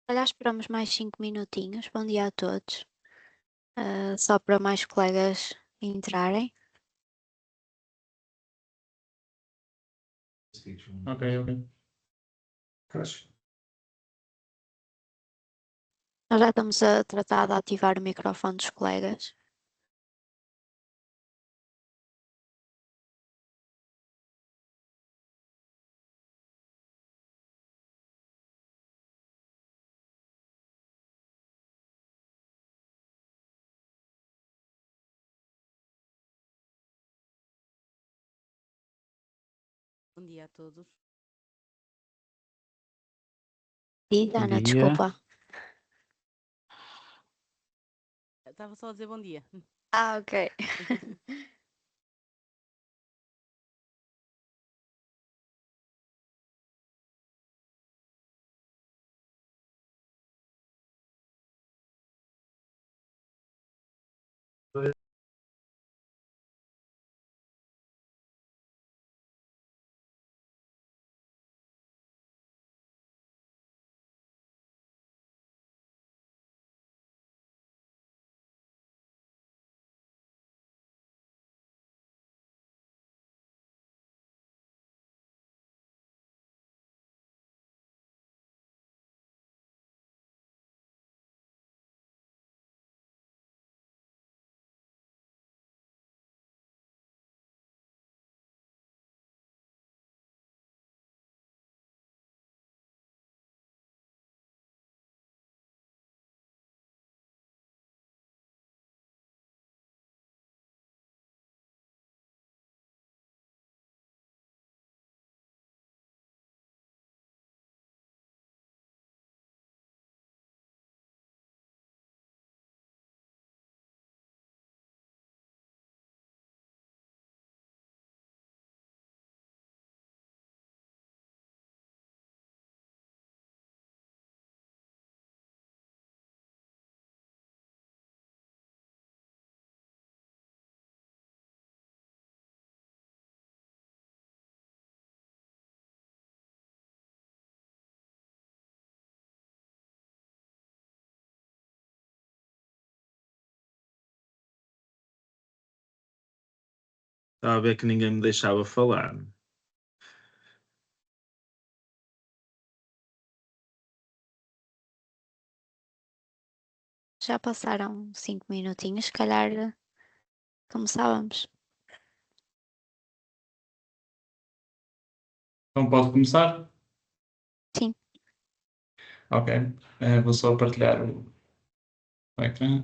Calhar esperamos mais 5 minutinhos. Bom dia a todos. Só para mais colegas entrarem. Ok. Nós já estamos a tratar de ativar o microfone dos colegas. Bom dia a todos. E Bom Ana, dia. desculpa. Estava só a dizer bom dia. Ok. Estava a ver que ninguém me deixava falar. Já passaram 5 minutinhos. Se calhar começávamos. Então posso começar? Sim. Ok. Vou só partilhar o ecrã.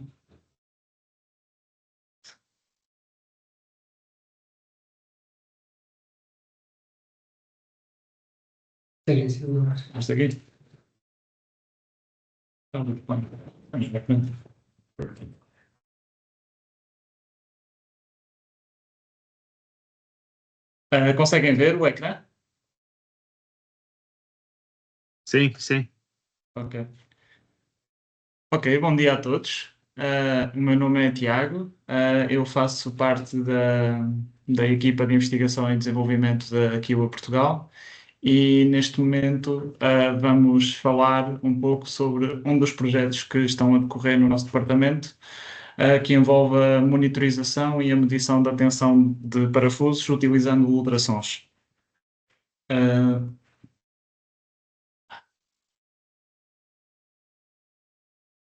Este aqui? Então, muito bem. Vamos ver aqui. Conseguem ver o ecrã? Sim, sim. Ok. Ok, bom dia a todos. O meu nome é Tiago. Eu faço parte da equipa de investigação e desenvolvimento da Aquila Portugal e neste momento vamos falar um pouco sobre um dos projetos que estão a decorrer no nosso departamento, que envolve a monitorização e a medição da tensão de parafusos utilizando ultrassons.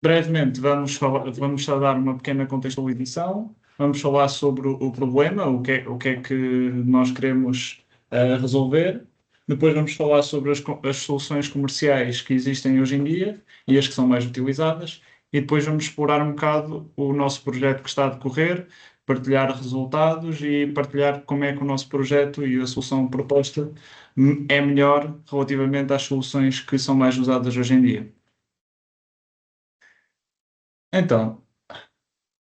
Brevemente, vamos só dar uma pequena contextualização, vamos falar sobre o problema, o que é que nós queremos resolver. Depois vamos falar sobre as soluções comerciais que existem hoje em dia e as que são mais utilizadas. E depois vamos explorar um bocado o nosso projeto que está a decorrer, partilhar resultados e partilhar como é que o nosso projeto e a solução proposta é melhor relativamente às soluções que são mais usadas hoje em dia. Então,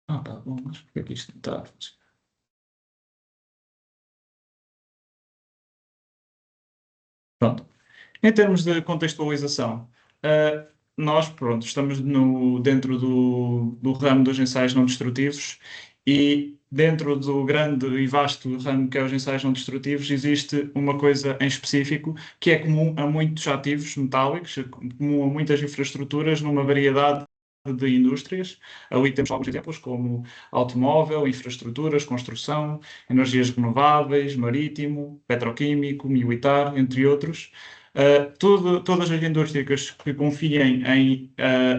tá bom, mas por que é que isto não está a funcionar? Pronto. Em termos de contextualização, nós, pronto, estamos dentro do ramo dos ensaios não destrutivos e dentro do grande e vasto ramo que é os ensaios não destrutivos, existe uma coisa em específico que é comum a muitos ativos metálicos, comum a muitas infraestruturas numa variedade de indústrias. Ali temos alguns exemplos como automóvel, infraestruturas, construção, energias renováveis, marítimo, petroquímico, militar, entre outros. Todas as indústrias que confiem em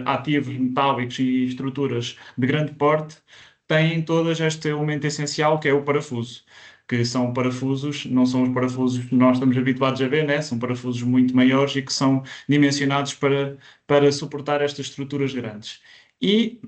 ativos metálicos e estruturas de grande porte têm todas este elemento essencial que é o parafuso, que são parafusos, não são os parafusos que nós estamos habituados a ver, né? São parafusos muito maiores e que são dimensionados para suportar estas estruturas grandes. E,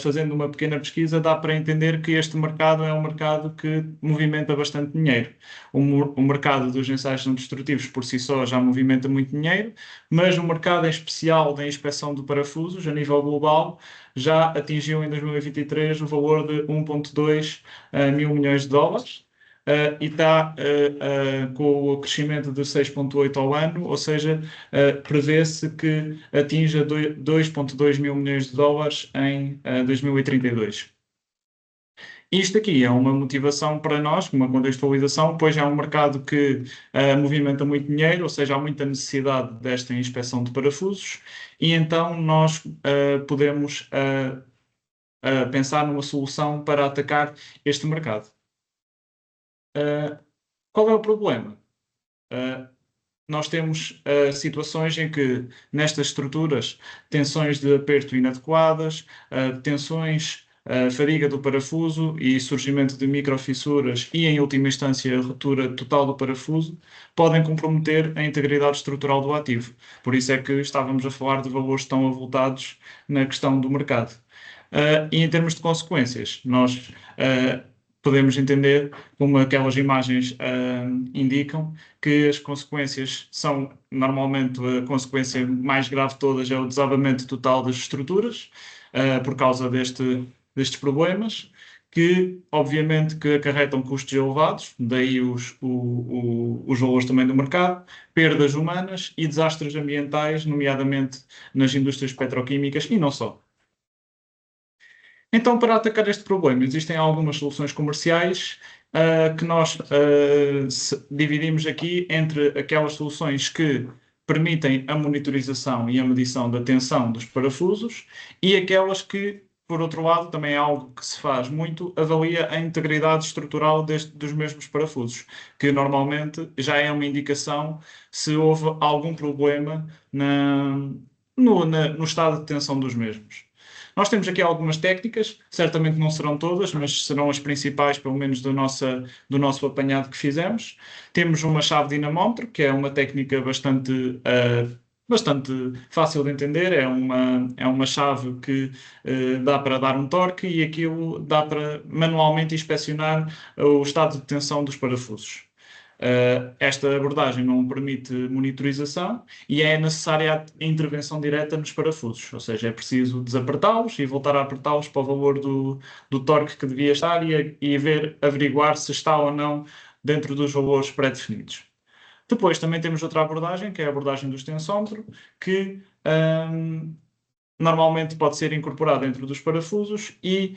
fazendo uma pequena pesquisa, dá para entender que este mercado é um mercado que movimenta bastante dinheiro. O mercado dos ensaios não destrutivos por si só já movimenta muito dinheiro, mas o mercado em especial da inspeção de parafusos, a nível global, já atingiu em 2023 o valor de 1,2 mil milhões de dólares. E está com o crescimento de 6,8 ao ano, ou seja, prevê-se que atinja 2,2 mil milhões de dólares em 2032. Isto aqui é uma motivação para nós, uma contextualização, pois é um mercado que movimenta muito dinheiro, ou seja, há muita necessidade desta inspeção de parafusos, e então nós podemos pensar numa solução para atacar este mercado. Qual é o problema? Nós temos situações em que, nestas estruturas, tensões de aperto inadequadas, tensões, fadiga do parafuso e surgimento de microfissuras e, em última instância, a ruptura total do parafuso, podem comprometer a integridade estrutural do ativo. Por isso é que estávamos a falar de valores tão avultados na questão do mercado. E em termos de consequências, nós podemos entender, como aquelas imagens indicam, que as consequências são, normalmente, a consequência mais grave de todas é o desabamento total das estruturas, por causa destes problemas, que, obviamente, que acarretam custos elevados, daí os valores também do mercado, perdas humanas e desastres ambientais, nomeadamente nas indústrias petroquímicas e não só. Então, para atacar este problema, existem algumas soluções comerciais que nós dividimos aqui entre aquelas soluções que permitem a monitorização e a medição da tensão dos parafusos e aquelas que, por outro lado, também é algo que se faz muito, avalia a integridade estrutural dos mesmos parafusos, que normalmente já é uma indicação se houve algum problema no estado de tensão dos mesmos. Nós temos aqui algumas técnicas, certamente não serão todas, mas serão as principais, pelo menos do nosso apanhado que fizemos. Temos uma chave dinamómetro, que é uma técnica bastante fácil de entender, é uma chave que dá para dar um torque e aquilo dá para manualmente inspecionar o estado de tensão dos parafusos. Esta abordagem não permite monitorização e é necessária a intervenção direta nos parafusos, ou seja, é preciso desapertá-los e voltar a apertá-los para o valor do torque que devia estar e averiguar se está ou não dentro dos valores pré-definidos. Depois também temos outra abordagem, que é a abordagem do tensômetro, que normalmente pode ser incorporado dentro dos parafusos e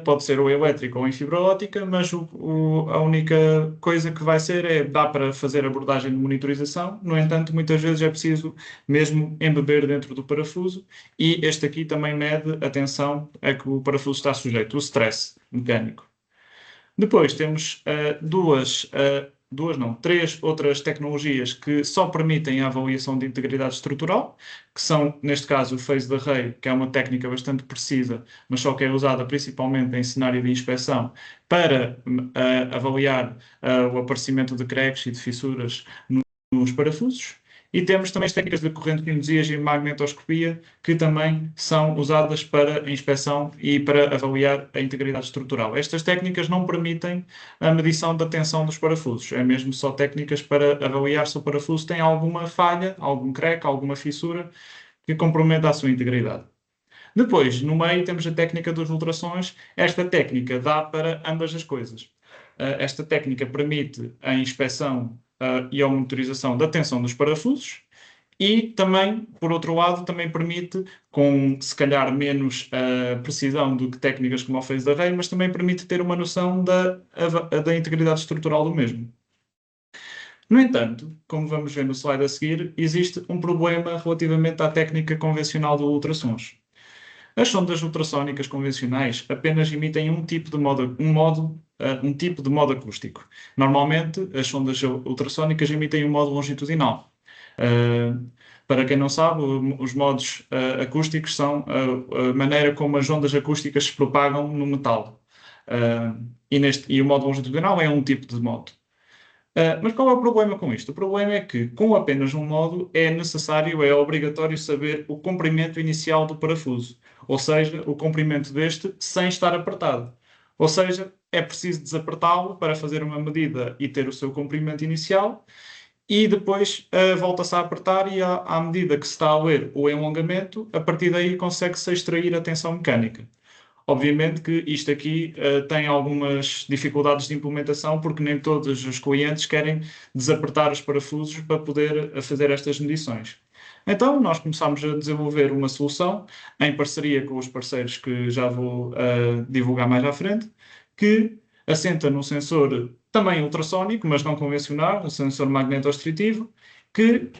pode ser ou elétrico ou em fibra óptica, mas a única coisa que vai ser dá para fazer abordagem de monitorização, no entanto, muitas vezes é preciso mesmo embeber dentro do parafuso e este aqui também mede a tensão a que o parafuso está sujeito, o stress mecânico. Depois temos três outras tecnologias que só permitem a avaliação de integridade estrutural, que são, neste caso, o phased array, que é uma técnica bastante precisa, mas só que é usada principalmente em cenário de inspeção para avaliar o aparecimento de cracks e de fissuras nos parafusos. E temos também as técnicas de corrente de energias e magnetoscopia, que também são usadas para inspeção e para avaliar a integridade estrutural. Estas técnicas não permitem a medição da tensão dos parafusos. É mesmo só técnicas para avaliar se o parafuso tem alguma falha, algum crack, alguma fissura que comprometa a sua integridade. Depois, no meio, temos a técnica dos ultrassons. Esta técnica dá para ambas as coisas. Esta técnica permite a inspeção e a monitorização da tensão dos parafusos E também, por outro lado, também permite, com se calhar menos precisão do que técnicas como o phased array, mas também permite ter uma noção da integridade estrutural do mesmo. No entanto, como vamos ver no slide a seguir, existe um problema relativamente à técnica convencional de ultrassons. As sondas ultrassónicas convencionais apenas emitem um tipo de modo acústico. Normalmente, as sondas ultrassónicas emitem um modo longitudinal. Para quem não sabe, os modos acústicos são a maneira como as ondas acústicas se propagam no metal. E o modo longitudinal é um tipo de modo. Mas qual é o problema com isto? O problema é que, com apenas um modo, é obrigatório saber o comprimento inicial do parafuso, ou seja, o comprimento deste sem estar apertado. Ou seja, é preciso desapertá-lo para fazer uma medida e ter o seu comprimento inicial, e depois volta-se a apertar e à medida que se está a ler o alongamento, a partir daí consegue-se extrair a tensão mecânica. Obviamente que isto aqui tem algumas dificuldades de implementação, porque nem todos os clientes querem desapertar os parafusos para poder fazer estas medições. Então, nós começámos a desenvolver uma solução, em parceria com os parceiros que já vou divulgar mais à frente, que assenta num sensor também ultrassónico, mas não convencional, um sensor magnetostritivo, que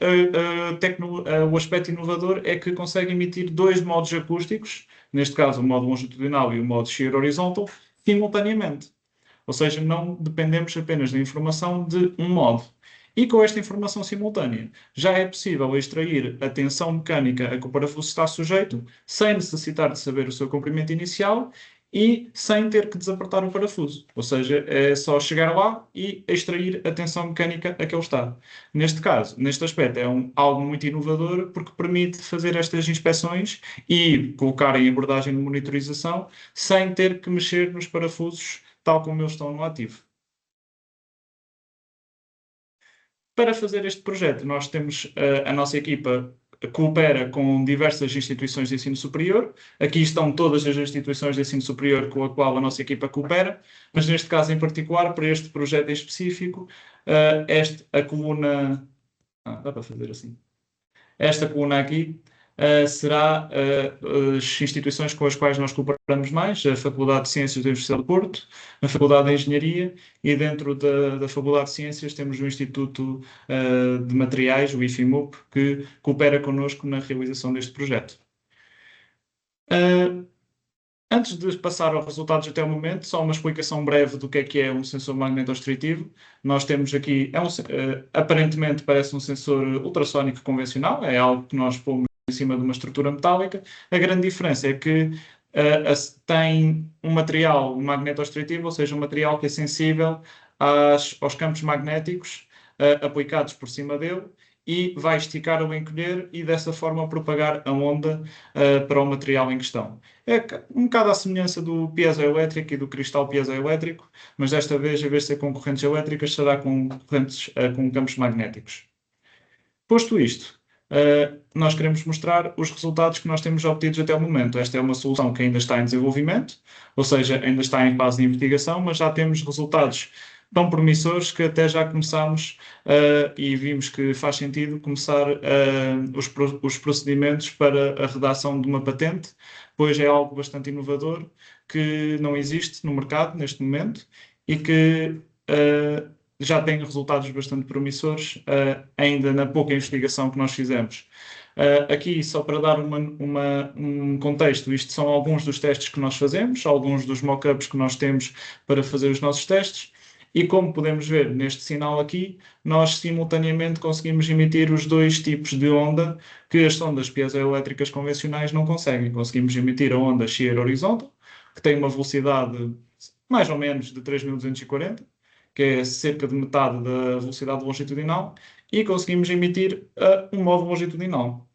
o aspecto inovador é que consegue emitir dois modos acústicos, neste caso o modo longitudinal e o modo shear horizontal, simultaneamente. Ou seja, não dependemos apenas da informação de um modo. E com esta informação simultânea, já é possível extrair a tensão mecânica a que o parafuso está sujeito, sem necessitar de saber o seu comprimento inicial e sem ter que desapertar o parafuso. Ou seja, é só chegar lá e extrair a tensão mecânica a que ele está. Neste caso, neste aspecto, é algo muito inovador porque permite fazer estas inspeções e colocar em abordagem de monitorização sem ter que mexer nos parafusos tal como eles estão no ativo. Para fazer este projeto, nós temos a nossa equipa coopera com diversas instituições de ensino superior. Aqui estão todas as instituições de ensino superior com a qual a nossa equipa coopera, mas neste caso em particular, para este projeto em específico, a coluna... dá para fazer assim. Esta coluna aqui será as instituições com as quais nós cooperamos mais, a Faculdade de Ciências da Universidade do Porto, a Faculdade de Engenharia e dentro da Faculdade de Ciências temos o Instituto de Materiais, o IFIMUP, que coopera connosco na realização deste projeto. Antes de passar aos resultados até o momento, só uma explicação breve do que é um sensor magnetostritivo. Nós temos aqui, aparentemente parece um sensor ultrassónico convencional, é algo que nós pomos em cima de uma estrutura metálica. A grande diferença é que tem um material magnetostritivo, ou seja, um material que é sensível aos campos magnéticos aplicados por cima dele, e vai esticar ou encolher e dessa forma propagar a onda para o material em questão. É um bocado à semelhança do piezoelétrico e do cristal piezoelétrico, mas desta vez, em vez de ser com correntes elétricas, será com correntes com campos magnéticos. Posto isto, nós queremos mostrar os resultados que nós temos obtidos até o momento. Esta é uma solução que ainda está em desenvolvimento, ou seja, ainda está em fase de investigação, mas já temos resultados tão promissores que até já começámos e vimos que faz sentido começar os procedimentos para a redação de uma patente, pois é algo bastante inovador que não existe no mercado neste momento e que já tem resultados bastante promissores ainda na pouca investigação que nós fizemos. Aqui, só para dar um contexto, isto são alguns dos testes que nós fazemos, alguns dos mock-ups que nós temos para fazer os nossos testes. E como podemos ver neste sinal aqui, nós simultaneamente conseguimos emitir os dois tipos de onda que as sondas piezoelétricas convencionais não conseguem. Conseguimos emitir a onda shear horizontal, que tem uma velocidade mais ou menos de 3240, que é cerca de metade da velocidade longitudinal, e conseguimos emitir um modo longitudinal.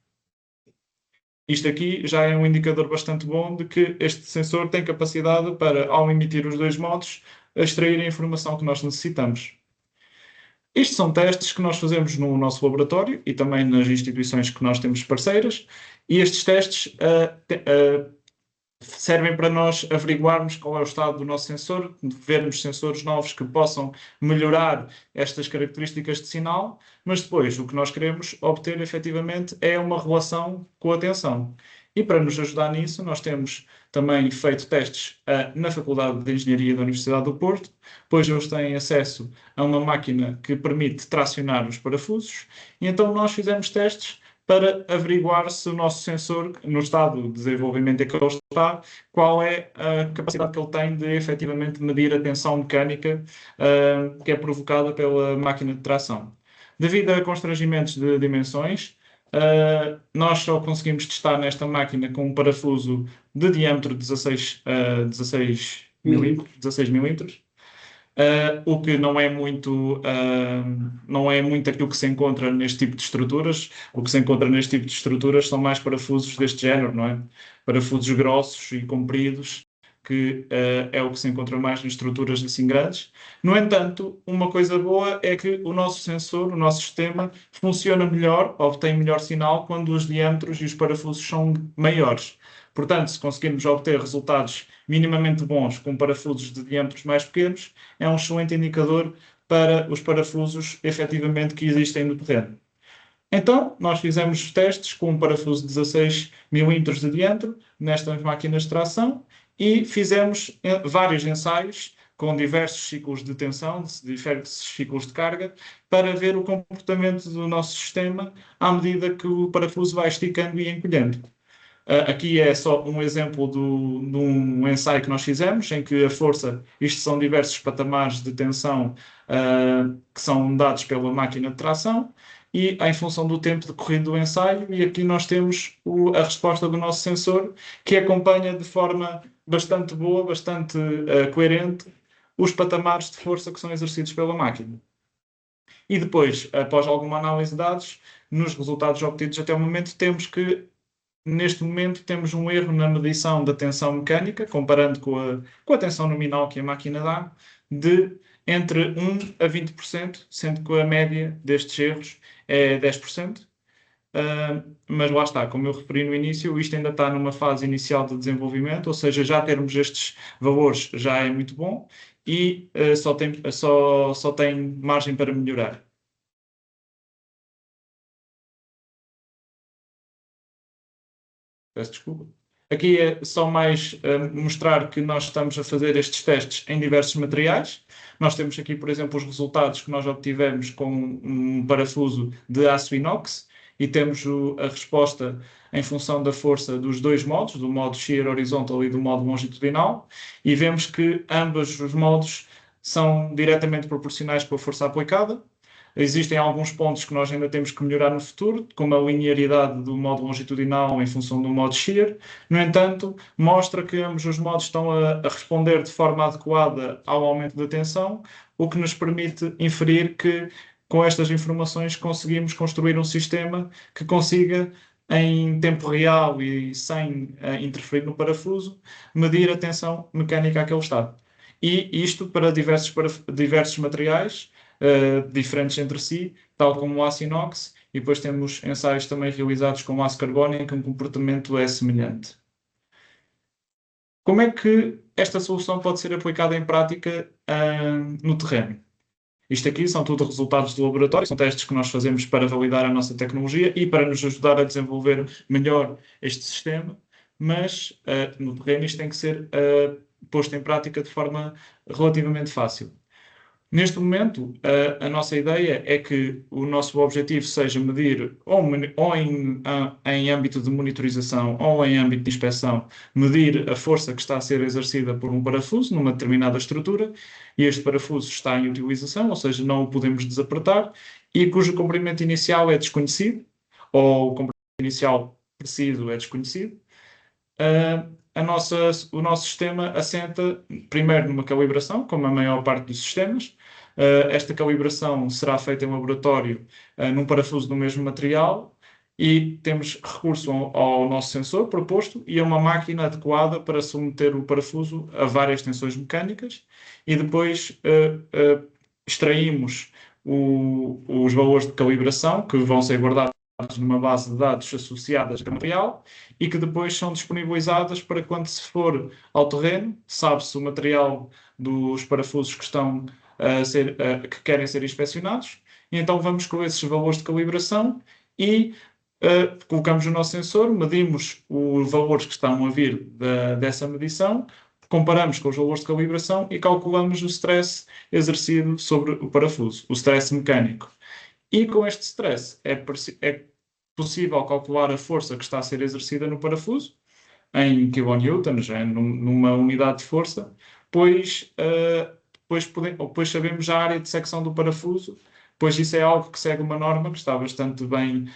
Isto aqui já é um indicador bastante bom de que este sensor tem capacidade para, ao emitir os dois modos, extrair a informação que nós necessitamos. Estes são testes que nós fazemos no nosso laboratório e também nas instituições que nós temos parceiras, e estes testes servem para nós averiguarmos qual é o estado do nosso sensor, vermos sensores novos que possam melhorar estas características de sinal, mas depois o que nós queremos obter efetivamente é uma relação com a tensão. E para nos ajudar nisso, nós temos também feito testes na Faculdade de Engenharia da Universidade do Porto, pois eles têm acesso a uma máquina que permite tracionar os parafusos, e então nós fizemos testes para averiguar se o nosso sensor, no estado de desenvolvimento em que ele está, qual é a capacidade que ele tem de efetivamente medir a tensão mecânica que é provocada pela máquina de tração. Devido a constrangimentos de dimensões, nós só conseguimos testar nesta máquina com um parafuso de diâmetro de 16 milímetros. O que não é muito aquilo que se encontra neste tipo de estruturas. O que se encontra neste tipo de estruturas são mais parafusos deste género, não é? Parafusos grossos e compridos, que é o que se encontra mais nas estruturas assim grandes. No entanto, uma coisa boa é que o nosso sensor, o nosso sistema, funciona melhor, obtém melhor sinal quando os diâmetros e os parafusos são maiores. Portanto, se conseguirmos obter resultados minimamente bons com parafusos de diâmetros mais pequenos, é um excelente indicador para os parafusos efetivamente que existem no terreno. Então, nós fizemos testes com um parafuso de 16 milímetros de diâmetro nestas máquinas de tração e fizemos vários ensaios com diversos ciclos de tensão, diferentes ciclos de carga, para ver o comportamento do nosso sistema à medida que o parafuso vai esticando e encolhendo. Aqui é só um exemplo de um ensaio que nós fizemos, em que a força, isto são diversos patamares de tensão que são dados pela máquina de tração, e em função do tempo decorrido do ensaio, e aqui nós temos a resposta do nosso sensor, que acompanha de forma bastante boa, bastante coerente, os patamares de força que são exercidos pela máquina. E depois, após alguma análise de dados, nos resultados obtidos até o momento, neste momento temos um erro na medição da tensão mecânica, comparando com a tensão nominal que a máquina dá, de entre 1 a 20%, sendo que a média destes erros é 10%. Mas lá está, como eu referi no início, isto ainda está numa fase inicial de desenvolvimento, ou seja, já termos estes valores já é muito bom e só tem margem para melhorar. Peço desculpa. Aqui é só mais mostrar que nós estamos a fazer estes testes em diversos materiais. Nós temos aqui, por exemplo, os resultados que nós obtivemos com um parafuso de aço inox e temos a resposta em função da força dos dois modos, do modo shear horizontal e do modo longitudinal, e vemos que ambos os modos são diretamente proporcionais com a força aplicada. Existem alguns pontos que nós ainda temos que melhorar no futuro, como a linearidade do modo longitudinal em função do modo shear. No entanto, mostra que ambos os modos estão a responder de forma adequada ao aumento da tensão, o que nos permite inferir que, com estas informações, conseguimos construir um sistema que consiga, em tempo real e sem interferir no parafuso, medir a tensão mecânica a que ele está. E isto para diversos materiais, diferentes entre si, tal como o aço inox, e depois temos ensaios também realizados com o aço carbónico, em que o comportamento é semelhante. Como é que esta solução pode ser aplicada em prática no terreno? Isto aqui são tudo resultados do laboratório, são testes que nós fazemos para validar a nossa tecnologia e para nos ajudar a desenvolver melhor este sistema, mas no terreno isto tem que ser posto em prática de forma relativamente fácil. Neste momento, a nossa ideia é que o nosso objetivo seja medir, ou em âmbito de monitorização ou em âmbito de inspeção, medir a força que está a ser exercida por um parafuso numa determinada estrutura, e este parafuso está em utilização, ou seja, não o podemos desapertar, e cujo comprimento inicial é desconhecido, ou o comprimento inicial preciso é desconhecido. O nosso sistema assenta primeiro numa calibração, como a maior parte dos sistemas. Esta calibração será feita em laboratório num parafuso do mesmo material e temos recurso ao nosso sensor proposto e a uma máquina adequada para submeter o parafuso a várias tensões mecânicas e depois extraímos os valores de calibração que vão ser guardados numa base de dados associadas a material e que depois são disponibilizadas para quando se for ao terreno, sabe-se o material dos parafusos que estão que querem ser inspecionados, e então vamos com esses valores de calibração e colocamos o nosso sensor, medimos os valores que estão a vir dessa medição, comparamos com os valores de calibração e calculamos o stress exercido sobre o parafuso, o stress mecânico. E com este stress é possível calcular a força que está a ser exercida no parafuso em kilonewtons, numa unidade de força, pois sabemos a área de secção do parafuso, pois isso é algo que segue uma norma que está bastante bem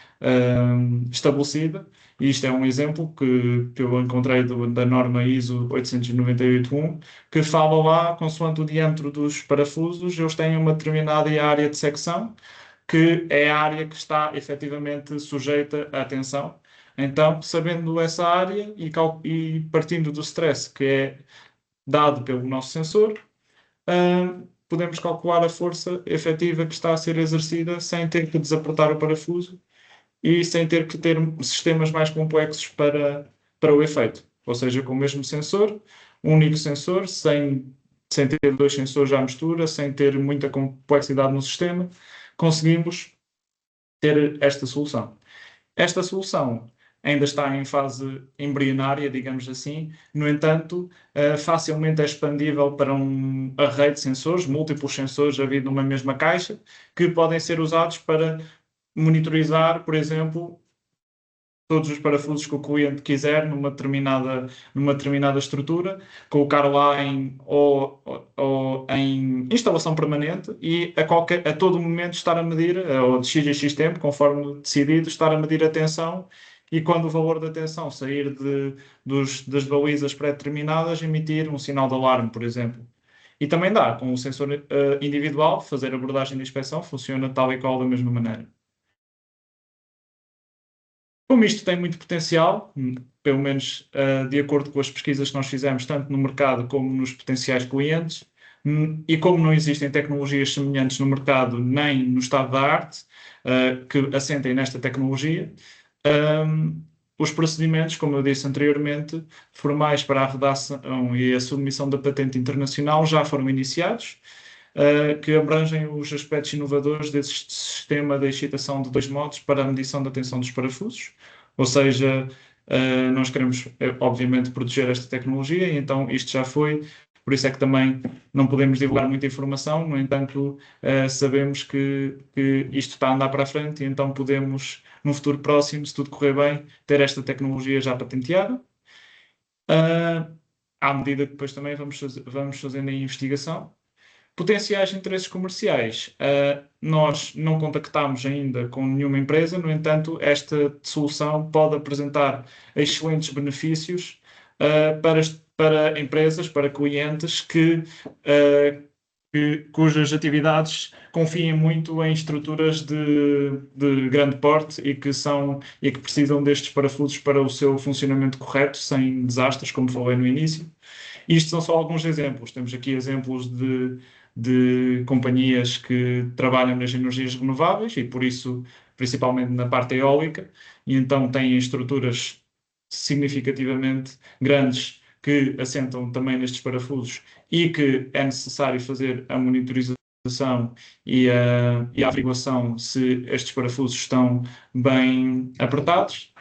estabelecida, e isto é um exemplo que eu encontrei da norma ISO 898.1, que fala lá, consoante o diâmetro dos parafusos, eles têm uma determinada área de secção, que é a área que está efetivamente sujeita à tensão. Então, sabendo essa área e partindo do stress que é dado pelo nosso sensor, podemos calcular a força efetiva que está a ser exercida sem ter que desapertar o parafuso e sem ter que ter sistemas mais complexos para o efeito. Ou seja, com o mesmo sensor, um único sensor, sem ter dois sensores à mistura, sem ter muita complexidade no sistema, conseguimos ter esta solução. Esta solução ainda está em fase embrionária, digamos assim. No entanto, facilmente é expandível para um array de sensores, múltiplos sensores havido numa mesma caixa, que podem ser usados para monitorizar, por exemplo, todos os parafusos que o cliente quiser numa determinada estrutura, colocar lá em instalação permanente e a todo momento estar a medir, ou de x a x tempo, conforme decidido, estar a medir a tensão, e quando o valor da tensão sair das balizas pré-determinadas, emitir um sinal de alarme, por exemplo. E também dá, com o sensor individual, fazer abordagem de inspeção, funciona tal e qual da mesma maneira. Como isto tem muito potencial, pelo menos de acordo com as pesquisas que nós fizemos, tanto no mercado como nos potenciais clientes, e como não existem tecnologias semelhantes no mercado nem no estado da arte que assentem nesta tecnologia, os procedimentos, como eu disse anteriormente, formais para a redação e a submissão da patente internacional já foram iniciados, que abrangem os aspectos inovadores desse sistema de excitação de dois modos para a medição da tensão dos parafusos. Ou seja, nós queremos, obviamente, proteger esta tecnologia, e então isto já foi. Por isso é que também não podemos divulgar muita informação. No entanto, sabemos que isto está a andar para a frente, e então podemos, no futuro próximo, se tudo correr bem, ter esta tecnologia já patenteada. À medida que depois também vamos fazendo a investigação. Potenciais interesses comerciais. Nós não contactámos ainda com nenhuma empresa, no entanto, esta solução pode apresentar excelentes benefícios para empresas, para clientes cujas atividades confiem muito em estruturas de grande porte e que precisam destes parafusos para o seu funcionamento correto, sem desastres, como falei no início. Isto são só alguns exemplos. Temos aqui exemplos de companhias que trabalham nas energias renováveis e, por isso, principalmente na parte eólica, e então têm estruturas significativamente grandes que assentam também nestes parafusos e que é necessário fazer a monitorização e a averiguação se estes parafusos estão bem apertados.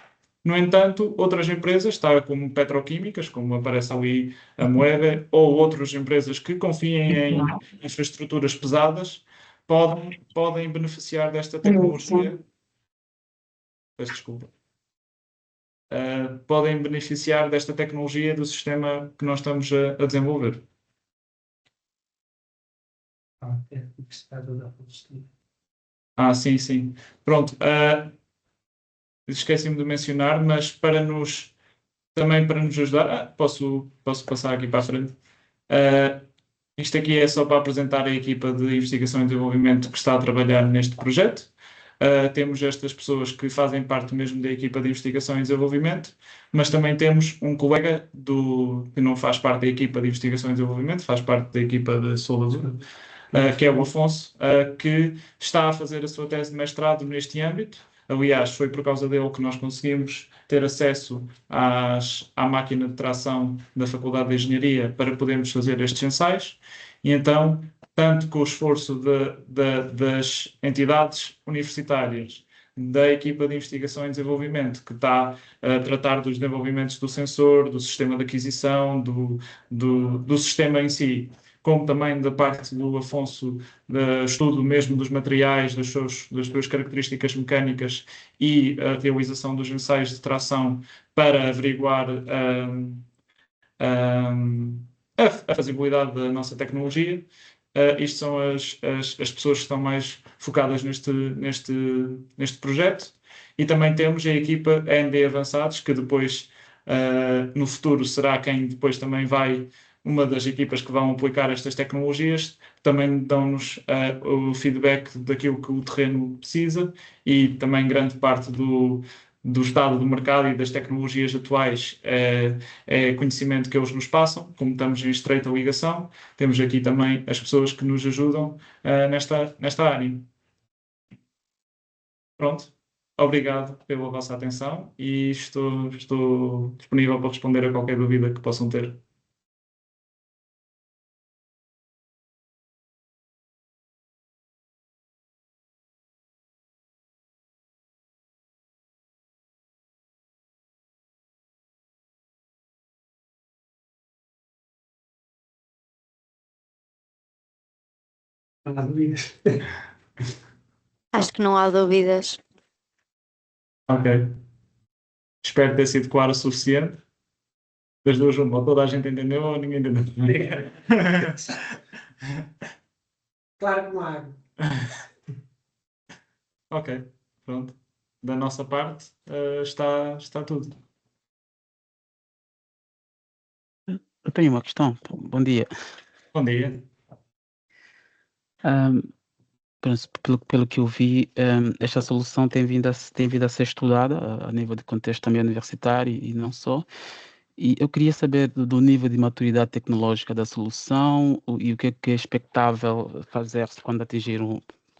No entanto, outras empresas, como petroquímicas, como aparece ali a Moeve, ou outras empresas que confiem em infraestruturas pesadas, podem beneficiar desta tecnologia. Peço desculpa. Podem beneficiar desta tecnologia do sistema que nós estamos a desenvolver. Sim, sim. Pronto. Esqueci-me de mencionar, mas também para nos ajudar, posso passar aqui para a frente. Isto aqui é só para apresentar a equipa de investigação e desenvolvimento que está a trabalhar neste projeto. Temos estas pessoas que fazem parte mesmo da equipa de investigação e desenvolvimento, mas também temos um colega que não faz parte da equipa de investigação e desenvolvimento, faz parte da equipa de soldadura, que é o Afonso, que está a fazer a sua tese de mestrado neste âmbito. Aliás, foi por causa dele que nós conseguimos ter acesso à máquina de tração da Faculdade de Engenharia para podermos fazer estes ensaios. E então, tanto com o esforço das entidades universitárias, da equipa de investigação e desenvolvimento, que está a tratar dos desenvolvimentos do sensor, do sistema de aquisição, do sistema em si, como também da parte do Afonso, de estudo mesmo dos materiais, das suas características mecânicas e a realização dos ensaios de tração para averiguar a fazibilidade da nossa tecnologia. Isto são as pessoas que estão mais focadas neste projeto. E também temos a equipa AMD Avançados, que depois, no futuro, será quem depois também vai, uma das equipas que vão aplicar estas tecnologias, também dão-nos o feedback daquilo que o terreno precisa e também grande parte do estado do mercado e das tecnologias atuais é conhecimento que eles nos passam, como estamos em estreita ligação. Temos aqui também as pessoas que nos ajudam nesta área. Pronto, obrigado pela vossa atenção e estou disponível para responder a qualquer dúvida que possam ter. Não há dúvidas. Acho que não há dúvidas. Ok. Espero ter sido claro o suficiente. Das duas, uma, ou toda a gente entendeu ou ninguém entendeu. Claro que não há. Ok, pronto. Da nossa parte, está tudo. Eu tenho uma questão. Bom dia. Bom dia. Pelo que eu vi, esta solução tem vindo a ser estudada a nível de contexto também universitário e não só. E eu queria saber do nível de maturidade tecnológica da solução e o que é expectável fazer-se quando atingir,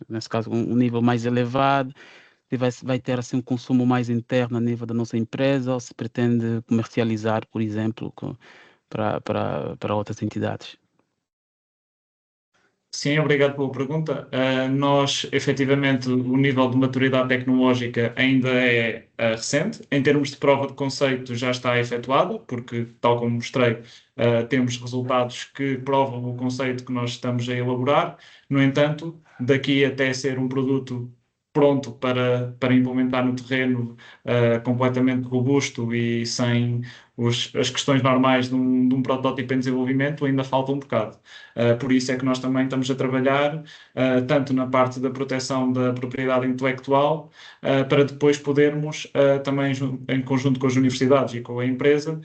nesse caso, um nível mais elevado. Se vai ter assim um consumo mais interno a nível da nossa empresa ou se pretende comercializar, por exemplo, para outras entidades. Sim, obrigado pela pergunta. Nós, efetivamente, o nível de maturidade tecnológica ainda é recente. Em termos de prova de conceito, já está efetuada, porque, tal como mostrei, temos resultados que provam o conceito que nós estamos a elaborar. No entanto, daqui até ser um produto pronto para implementar no terreno, completamente robusto e sem as questões normais de um protótipo em desenvolvimento, ainda falta um bocado. Por isso é que nós também estamos a trabalhar tanto na parte da proteção da propriedade intelectual, para depois podermos, também em conjunto com as universidades e com a empresa,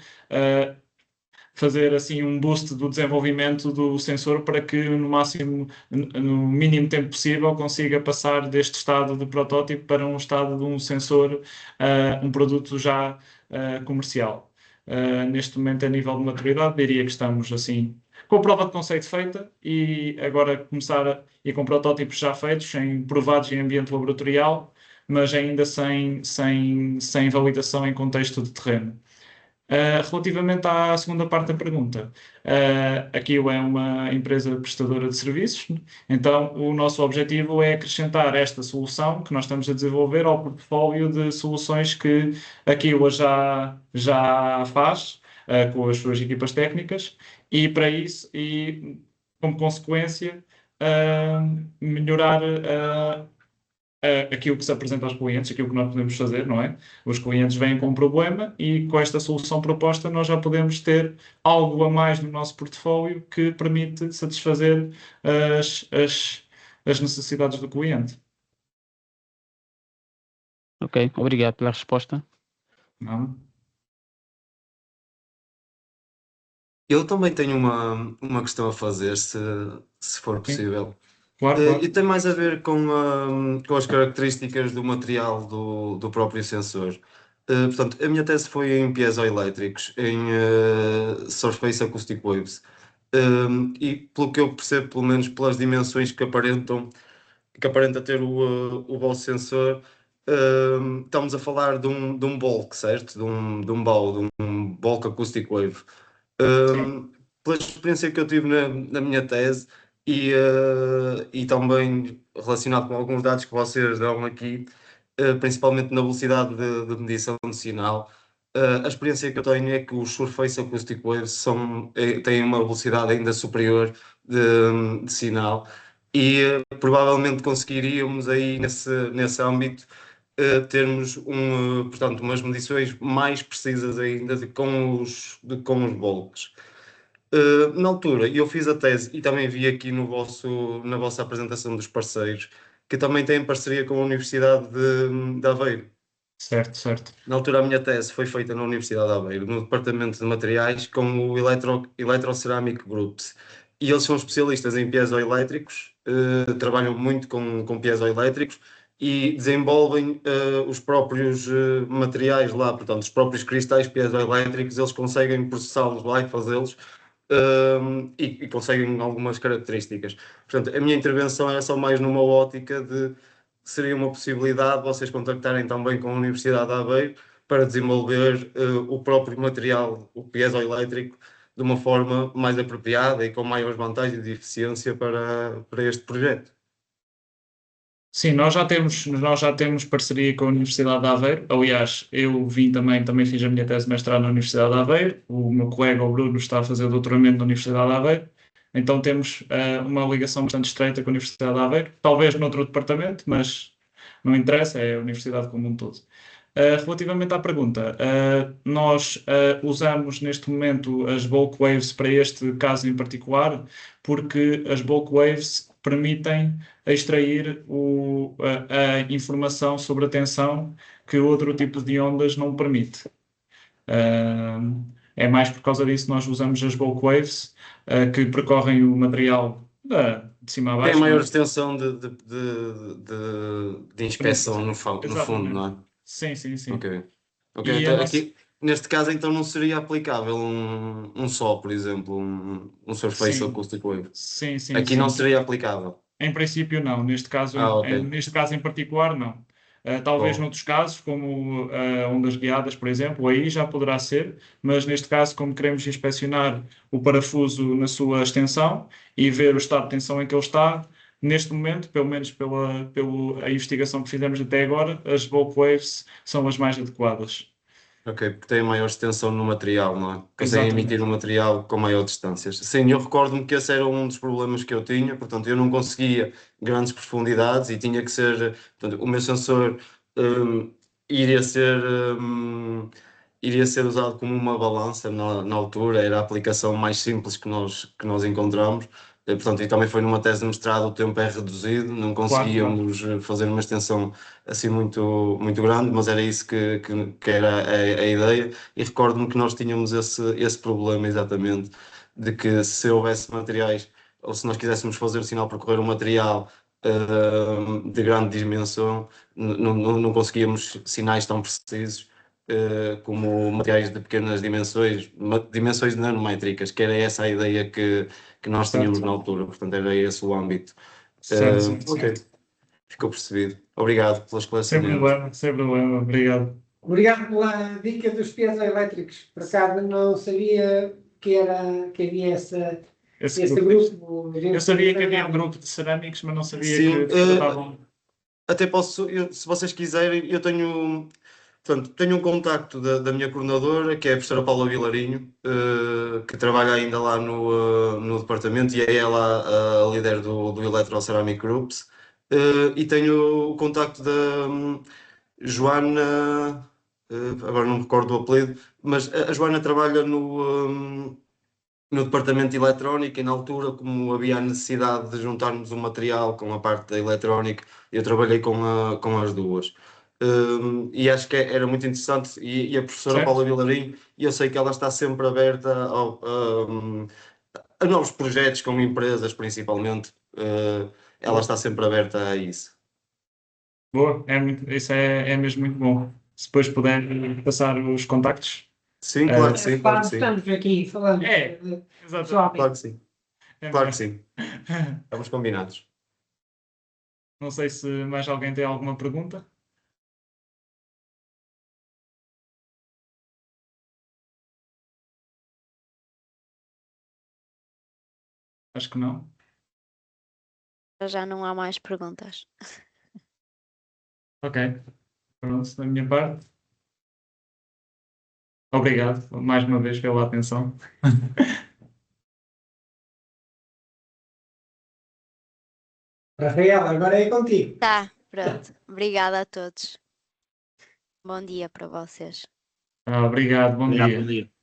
fazer assim um boost do desenvolvimento do sensor para que no mínimo tempo possível, consiga passar deste estado de protótipo para um estado de um sensor, um produto já comercial. Neste momento, a nível de maturidade, diria que estamos assim com a prova de conceito feita e agora e com protótipos já feitos, provados em ambiente laboratorial, mas ainda sem validação em contexto de terreno. Relativamente à segunda parte da pergunta, aqui é uma empresa prestadora de serviços, então o nosso objetivo é acrescentar esta solução que nós estamos a desenvolver ao portfólio de soluções que a Kiwa já faz, com as suas equipas técnicas, e para isso, e como consequência, melhorar aquilo que se apresenta aos clientes, aquilo que nós podemos fazer, não é? Os clientes vêm com um problema e com esta solução proposta nós já podemos ter algo a mais no nosso portfólio que permite satisfazer as necessidades do cliente. Ok, obrigado pela resposta. Não? Eu também tenho uma questão a fazer, se for possível. Claro. E tem mais a ver com as características do material do próprio sensor. Portanto, a minha tese foi em piezoelétricos, em Surface Acoustic Waves. E pelo que eu percebo, pelo menos pelas dimensões que aparenta ter o vosso sensor, estamos a falar de um bulk, certo? De um BAW, de um bulk acoustic wave. Pela experiência que eu tive na minha tese e também relacionado com alguns dados que vocês dão aqui, principalmente na velocidade de medição de sinal, a experiência que eu tenho é que os Surface Acoustic Waves têm uma velocidade ainda superior de sinal e provavelmente conseguiríamos aí nesse âmbito termos portanto, umas medições mais precisas ainda com os bulks. Na altura, eu fiz a tese e também vi aqui na vossa apresentação dos parceiros que também têm parceria com a Universidade de Aveiro. Certo, certo. Na altura, a minha tese foi feita na Universidade de Aveiro, no Departamento de Materiais, com o Electroceramic Groups. E eles são especialistas em piezoelétricos, trabalham muito com piezoelétricos e desenvolvem os próprios materiais lá, portanto, os próprios cristais piezoelétricos, eles conseguem processá-los lá e fazê-los e conseguem algumas características. Portanto, a minha intervenção era só mais numa ótica de seria uma possibilidade vocês contactarem também com a Universidade de Aveiro para desenvolver o próprio material, o piezoelétrico, de uma forma mais apropriada e com maiores vantagens de eficiência para este projeto. Sim, nós já temos parceria com a Universidade de Aveiro. Aliás, eu também fiz a minha tese de mestrado na Universidade de Aveiro. O meu colega, o Bruno, está a fazer o doutoramento na Universidade de Aveiro. Então temos uma ligação bastante estreita com a Universidade de Aveiro. Talvez noutro departamento, mas não interessa, é a Universidade como um todo. Relativamente à pergunta, nós usamos neste momento as bulk waves para este caso em particular, porque as bulk waves permitem extrair a informação sobre a tensão que outro tipo de ondas não permite. É mais por causa disso que nós usamos as bulk waves, que percorrem o material de cima a baixo. Tem maior extensão de inspeção no fundo, não é? Sim. Ok. E Então, a aqui, neste caso, então não seria aplicável um só, por exemplo, um Surface Sim. Acoustic Wave. Sim. Aqui não seria aplicável. Em princípio, não. Neste caso, Ok. neste caso em particular, não. Talvez Bom. noutros casos, como ondas guiadas, por exemplo, aí já poderá ser, mas neste caso, como queremos inspecionar o parafuso na sua extensão e ver o estado de tensão em que ele está, neste momento, pelo menos pela investigação que fizemos até agora, as bulk waves são as mais adequadas. Ok, porque tem maior extensão no material, não é? Conseguem Exatamente. emitir um material com maior distâncias. Sim, eu recordo-me que esse era um dos problemas que eu tinha, portanto, eu não conseguia grandes profundidades e tinha que ser, portanto, o meu sensor iria ser usado como uma balança na altura, era a aplicação mais simples que nós encontramos. Portanto, e também foi numa tese de mestrado, o tempo é reduzido, não conseguíamos fazer uma extensão assim muito, muito grande, mas era isso que era a ideia. E recordo-me que nós tínhamos esse problema exatamente, de que se houvesse materiais, ou se nós quiséssemos fazer o sinal percorrer um material de grande dimensão, não conseguíamos sinais tão precisos como materiais de pequenas dimensões nanométricas, que era essa a ideia que nós tínhamos na altura, portanto era esse o âmbito. Certo. Ok, ficou percebido. Obrigado pelo esclarecimento. Sem problema, obrigado. Obrigado pela dica dos piezoelétricos. Por acaso não sabia que havia esse grupo. Eu sabia que havia um grupo de cerâmicos, mas não sabia Sim, que tratavam. até posso, se vocês quiserem, eu tenho um contacto da minha coordenadora, que é a professora Paula Vilarinho, que trabalha ainda lá no departamento, e é ela a líder do Electroceramic Groups. E tenho o contacto da Joana, agora não me recordo o apelido, mas a Joana trabalha no departamento de eletrónica, e na altura, como havia a necessidade de juntarmos um material com a parte da eletrónica, eu trabalhei com as duas. E acho que era muito interessante, e a professora Certo. Paula Vilarinho, e eu sei que ela está sempre aberta a novos projetos com empresas, principalmente. Ela está sempre aberta a isso. Boa, isso é mesmo muito bom. Se depois puder passar os contactos. Sim, claro que sim, claro que sim. Estamos aqui falando. Exato. Claro que sim. Claro que sim. Estamos combinados. Não sei se mais alguém tem alguma pergunta. Acho que não. Já não há mais perguntas. Ok. Pronto, da minha parte. Obrigado mais uma vez pela atenção. Rafael, agora é contigo. Tá, pronto. Obrigada a todos. Bom dia para vocês. Obrigado, bom Obrigado, dia. bom dia.